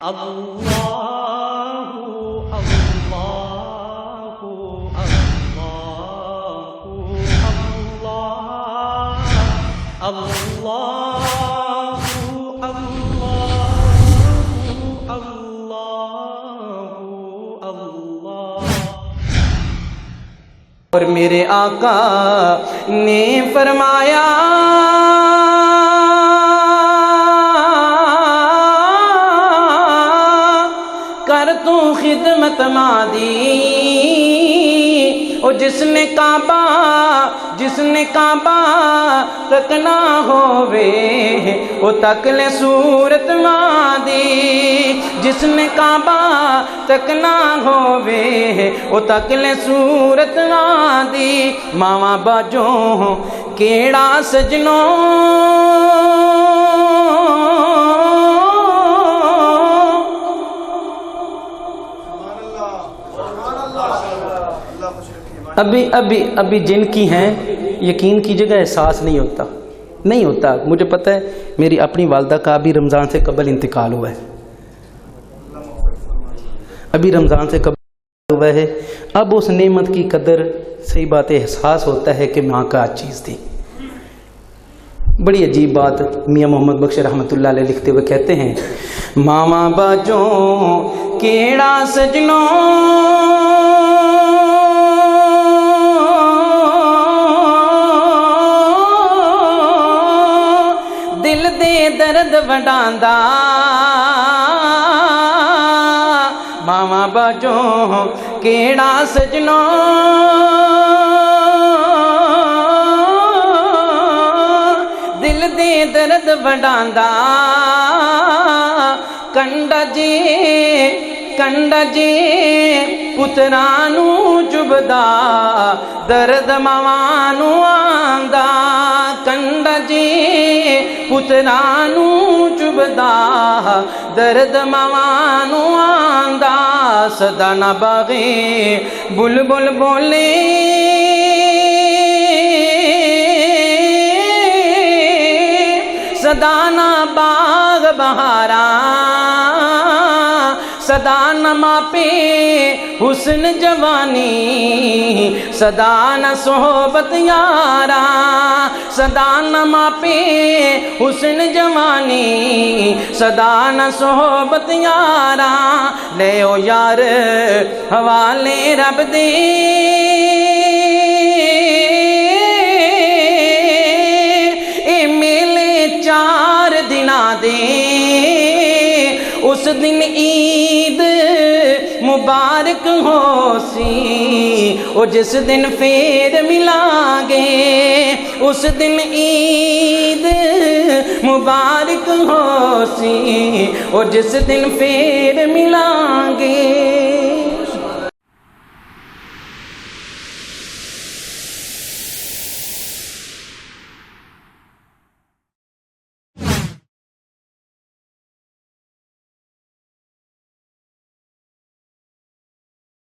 اللہ اللہ اللہ اللہ اللہ اور میرے آقا نے فرمایا کر تو خدمت مادی او جس نے کعبہ تک نہ ہووے او تک لے صورت مادی جس نے کعبہ تک نہ ہووے او تک لے صورت مادی ماواں باجوں کیڑا سجنوں ابھی جن کی ہیں یقین کیجیے گا احساس نہیں ہوتا مجھے پتہ ہے میری اپنی والدہ کا ابھی رمضان سے قبل انتقال ہوا ہے اب اس نعمت کی قدر صحیح بات احساس ہوتا ہے کہ ماں کا چیز تھی بڑی عجیب بات میاں محمد بخش رحمۃ اللہ علیہ لکھتے ہوئے کہتے ہیں ماما باجوں کیڑا سجنوں دل دے درد وڈاندا ماما باجوں کیڑا سجنوں دل دے درد وڈاندا کنڈا جے پترانو چبدا درد ماوانو آندا کنڈا جے پترانو چبدا درد ماوانو آندا صدا نہ باغے بلبل بولے صدا نہ باغ بہارا صدا نہ ماپے حسن جوانی صدا نہ صحبت یارا صدا نہ ماپے حسن جوانی صدا نہ صحبت یارا لے او یار حوالے رب دے اے میلے 4 دنا دے اس دن عید مبارک ہو سی او جس دن پھر ملیں گے اس دن عید مبارک ہو سی او جس دن پھر ملیں